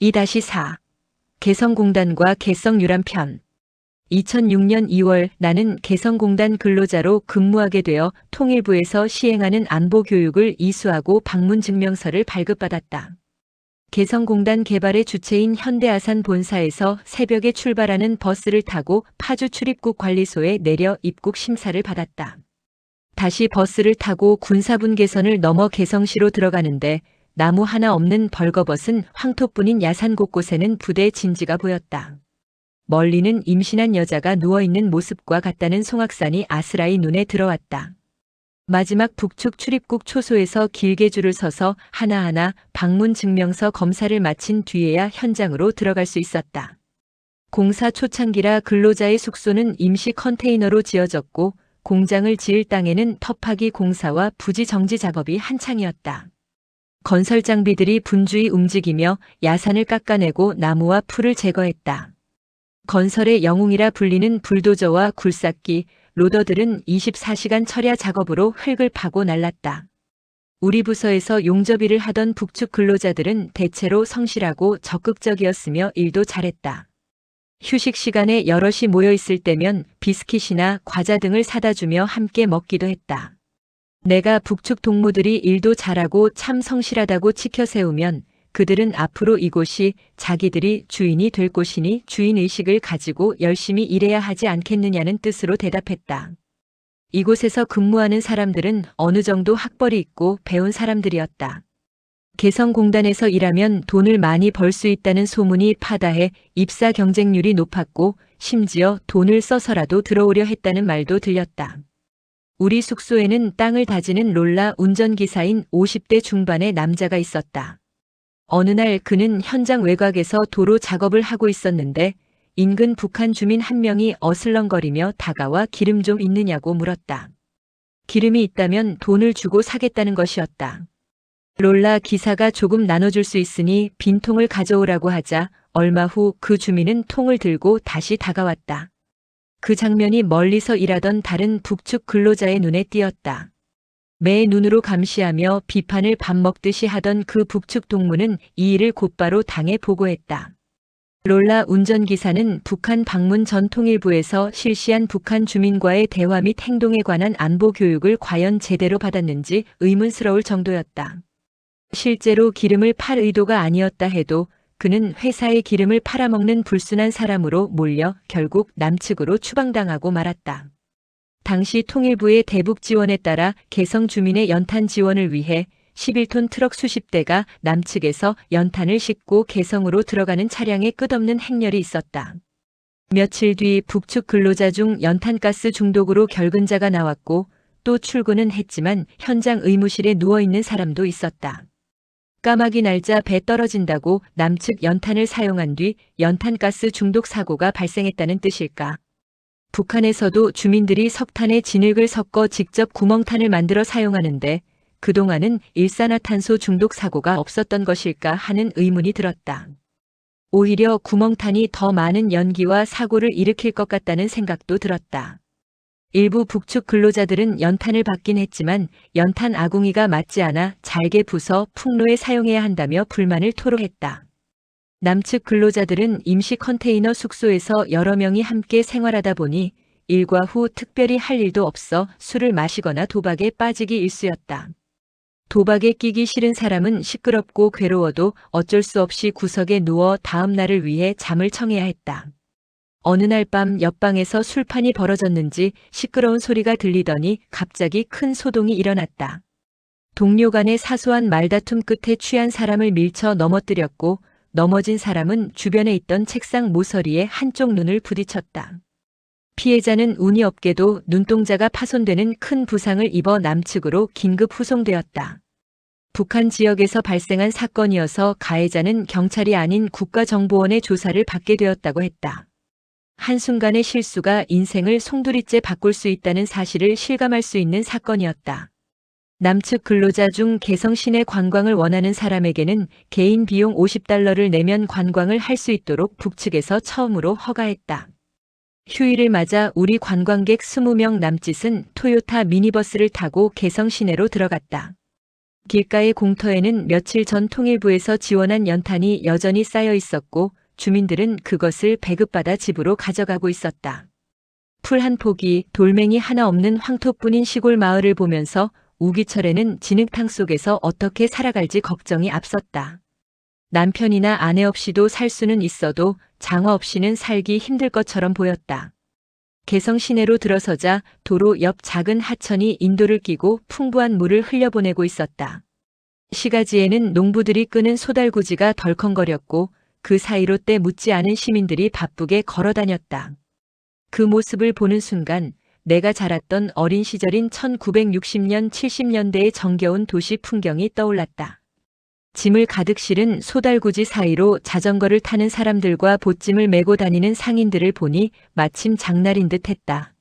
2-4 개성공단과 개성유람편 2006년 2월 나는 개성공단 근로자로 근무하게 되어 통일부에서 시행하는 안보교육을 이수하고 방문증명서를 발급받았다. 개성공단 개발의 주체인 현대아산 본사에서 새벽에 출발하는 버스를 타고 파주 출입국 관리소에 내려 입국 심사를 받았다. 다시 버스를 타고 군사분계선을 넘어 개성시로 들어가는데 나무 하나 없는 벌거벗은 황토뿐인 야산 곳곳에는 부대 진지가 보였다. 멀리는 임신한 여자가 누워있는 모습과 같다는 송악산이 아스라이 눈에 들어왔다. 마지막 북측 출입국 초소에서 길게 줄을 서서 하나하나 방문 증명서 검사를 마친 뒤에야 현장으로 들어갈 수 있었다. 공사 초창기라 근로자의 숙소는 임시 컨테이너로 지어졌고 공장을 지을 땅에는 터파기 공사와 부지 정지 작업이 한창이었다. 건설 장비들이 분주히 움직이며 야산을 깎아내고 나무와 풀을 제거했다. 건설의 영웅이라 불리는 불도저와 굴삭기, 로더들은 24시간 철야 작업으로 흙을 파고 날랐다. 우리 부서에서 용접일을 하던 북측 근로자들은 대체로 성실하고 적극적이었으며 일도 잘했다. 휴식 시간에 여럿이 모여 있을 때면 비스킷이나 과자 등을 사다 주며 함께 먹기도 했다. 내가 북측 동무들이 일도 잘하고 참 성실하다고 치켜세우면 그들은 앞으로 이곳이 자기들이 주인이 될 곳이니 주인의식을 가지고 열심히 일해야 하지 않겠느냐는 뜻으로 대답했다. 이곳에서 근무하는 사람들은 어느 정도 학벌이 있고 배운 사람들이었다. 개성공단에서 일하면 돈을 많이 벌 수 있다는 소문이 파다해 입사 경쟁률이 높았고 심지어 돈을 써서라도 들어오려 했다는 말도 들렸다. 우리 숙소에는 땅을 다지는 롤라 운전기사인 50대 중반의 남자가 있었다. 어느 날 그는 현장 외곽에서 도로 작업을 하고 있었는데 인근 북한 주민 한 명이 어슬렁거리며 다가와 기름 좀 있느냐고 물었다. 기름이 있다면 돈을 주고 사겠다는 것이었다. 롤라 기사가 조금 나눠줄 수 있으니 빈통을 가져오라고 하자 얼마 후 그 주민은 통을 들고 다시 다가왔다. 그 장면이 멀리서 일하던 다른 북측 근로자의 눈에 띄었다. 매 눈으로 감시하며 비판을 밥 먹듯이 하던 그 북측 동무는 이 일을 곧바로 당에 보고했다. 롤라 운전기사는 북한 방문 전 통일부에서 실시한 북한 주민과의 대화 및 행동에 관한 안보 교육을 과연 제대로 받았는지 의문스러울 정도였다. 실제로 기름을 팔 의도가 아니었다 해도 그는 회사의 기름을 팔아먹는 불순한 사람으로 몰려 결국 남측으로 추방당하고 말았다. 당시 통일부의 대북 지원에 따라 개성 주민의 연탄 지원을 위해 11톤 트럭 수십 대가 남측에서 연탄을 싣고 개성으로 들어가는 차량에 끝없는 행렬이 있었다. 며칠 뒤 북측 근로자 중 연탄가스 중독으로 결근자가 나왔고 또 출근은 했지만 현장 의무실에 누워있는 사람도 있었다. 까마귀 날짜 배 떨어진다고 남측 연탄을 사용한 뒤 연탄가스 중독 사고가 발생했다는 뜻일까? 북한에서도 주민들이 석탄에 진흙을 섞어 직접 구멍탄을 만들어 사용하는데 그동안은 일산화탄소 중독 사고가 없었던 것일까 하는 의문이 들었다. 오히려 구멍탄이 더 많은 연기와 사고를 일으킬 것 같다는 생각도 들었다. 일부 북측 근로자들은 연탄을 받긴 했지만 연탄 아궁이가 맞지 않아 잘게 부숴 풍로에 사용해야 한다며 불만을 토로했다. 남측 근로자들은 임시 컨테이너 숙소에서 여러 명이 함께 생활하다 보니 일과 후 특별히 할 일도 없어 술을 마시거나 도박에 빠지기 일쑤였다. 도박에 끼기 싫은 사람은 시끄럽고 괴로워도 어쩔 수 없이 구석에 누워 다음 날을 위해 잠을 청해야 했다. 어느 날 밤 옆방에서 술판이 벌어졌는지 시끄러운 소리가 들리더니 갑자기 큰 소동이 일어났다. 동료 간의 사소한 말다툼 끝에 취한 사람을 밀쳐 넘어뜨렸고 넘어진 사람은 주변에 있던 책상 모서리에 한쪽 눈을 부딪혔다. 피해자는 운이 없게도 눈동자가 파손되는 큰 부상을 입어 남측으로 긴급 후송되었다. 북한 지역에서 발생한 사건이어서 가해자는 경찰이 아닌 국가정보원의 조사를 받게 되었다고 했다. 한순간의 실수가 인생을 송두리째 바꿀 수 있다는 사실을 실감할 수 있는 사건이었다. 남측 근로자 중 개성 시내 관광을 원하는 사람에게는 개인 비용 $50를 내면 관광을 할 수 있도록 북측에서 처음으로 허가했다. 휴일을 맞아 우리 관광객 20명 남짓은 토요타 미니버스를 타고 개성 시내로 들어갔다. 길가의 공터에는 며칠 전 통일부에서 지원한 연탄이 여전히 쌓여 있었고 주민들은 그것을 배급받아 집으로 가져가고 있었다. 풀 한 포기, 돌멩이 하나 없는 황토뿐인 시골 마을을 보면서 우기철에는 진흙탕 속에서 어떻게 살아갈지 걱정이 앞섰다. 남편이나 아내 없이도 살 수는 있어도 장화 없이는 살기 힘들 것처럼 보였다. 개성 시내로 들어서자 도로 옆 작은 하천이 인도를 끼고 풍부한 물을 흘려보내고 있었다. 시가지에는 농부들이 끄는 소달구지가 덜컹거렸고 그 사이로 때 묻지 않은 시민들이 바쁘게 걸어다녔다. 그 모습을 보는 순간 내가 자랐던 어린 시절인 1960년, 70년대의 정겨운 도시 풍경이 떠올랐다. 짐을 가득 실은 소달구지 사이로 자전거를 타는 사람들과 보찜을 메고 다니는 상인들을 보니 마침 장날인 듯 했다.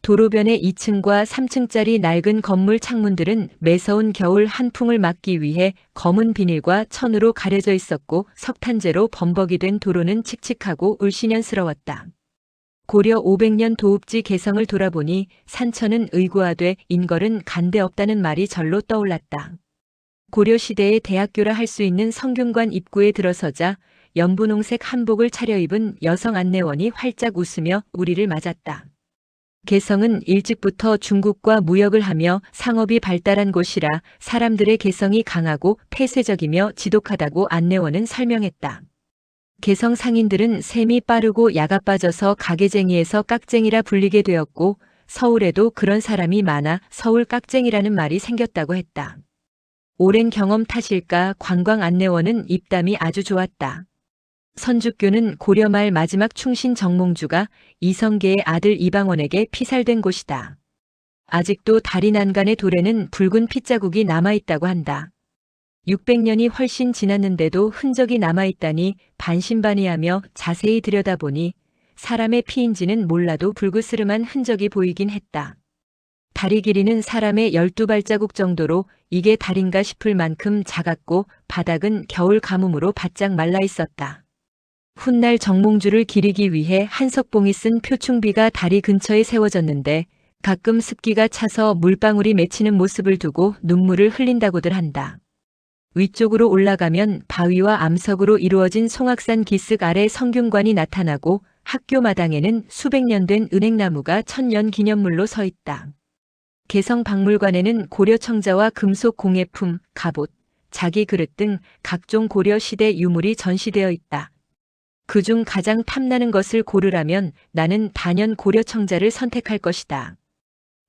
도로변의 2층과 3층짜리 낡은 건물 창문들은 매서운 겨울 한풍을 막기 위해 검은 비닐과 천으로 가려져 있었고 석탄재로 범벅이 된 도로는 칙칙하고 울신연스러웠다. 고려 500년 도읍지 개성을 돌아보니 산천은 의구하되 인걸은 간데 없다는 말이 절로 떠올랐다. 고려시대의 대학교라 할 수 있는 성균관 입구에 들어서자 연분홍색 한복을 차려입은 여성 안내원이 활짝 웃으며 우리를 맞았다. 개성은 일찍부터 중국과 무역을 하며 상업이 발달한 곳이라 사람들의 개성이 강하고 폐쇄적이며 지독하다고 안내원은 설명했다. 개성 상인들은 셈이 빠르고 야가 빠져서 가게쟁이에서 깍쟁이라 불리게 되었고 서울에도 그런 사람이 많아 서울 깍쟁이라는 말이 생겼다고 했다. 오랜 경험 탓일까 관광 안내원은 입담이 아주 좋았다. 선주교는 고려 말 마지막 충신 정몽주가 이성계의 아들 이방원에게 피살된 곳이다. 아직도 다리 난간의 돌에는 붉은 핏자국이 남아있다고 한다. 600년이 훨씬 지났는데도 흔적이 남아있다니 반신반의하며 자세히 들여다보니 사람의 피인지는 몰라도 불그스름한 흔적이 보이긴 했다. 다리 길이는 사람의 12발자국 정도로 이게 다리인가 싶을 만큼 작았고 바닥은 겨울 가뭄으로 바짝 말라 있었다. 훗날 정몽주를 기리기 위해 한석봉이 쓴 표충비가 다리 근처에 세워졌는데 가끔 습기가 차서 물방울이 맺히는 모습을 두고 눈물을 흘린다고들 한다. 위쪽으로 올라가면 바위와 암석으로 이루어진 송악산 기슭 아래 성균관이 나타나고 학교 마당에는 수백 년 된 은행나무가 천년 기념물로 서 있다. 개성박물관에는 고려 청자와 금속 공예품, 갑옷, 자기 그릇 등 각종 고려 시대 유물이 전시되어 있다. 그중 가장 탐나는 것을 고르라면 나는 단연 고려 청자를 선택할 것이다.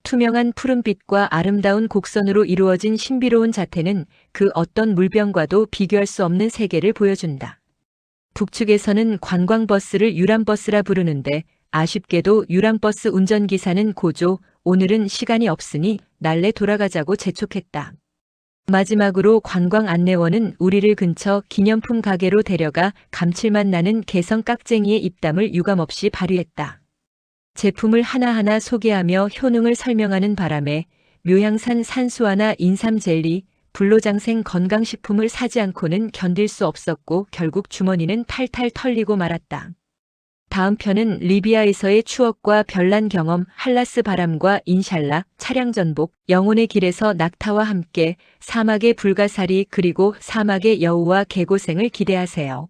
투명한 푸른빛과 아름다운 곡선으로 이루어진 신비로운 자태는 그 어떤 물병과도 비교할 수 없는 세계를 보여준다. 북측에서는 관광버스를 유람버스라 부르는데 아쉽게도 유람버스 운전기사는 고조, 오늘은 시간이 없으니 날래 돌아가자고 재촉했다. 마지막으로 관광 안내원은 우리를 근처 기념품 가게로 데려가 감칠맛 나는 개성 깍쟁이의 입담을 유감없이 발휘했다. 제품을 하나하나 소개하며 효능을 설명하는 바람에 묘향산 산수화나 인삼 젤리, 불로장생 건강식품을 사지 않고는 견딜 수 없었고 결국 주머니는 탈탈 털리고 말았다. 다음 편은 리비아에서의 추억과 별난 경험, 할라스 바람과 인샬라, 차량 전복, 영혼의 길에서 낙타와 함께 사막의 불가사리 그리고 사막의 여우와 개고생을 기대하세요.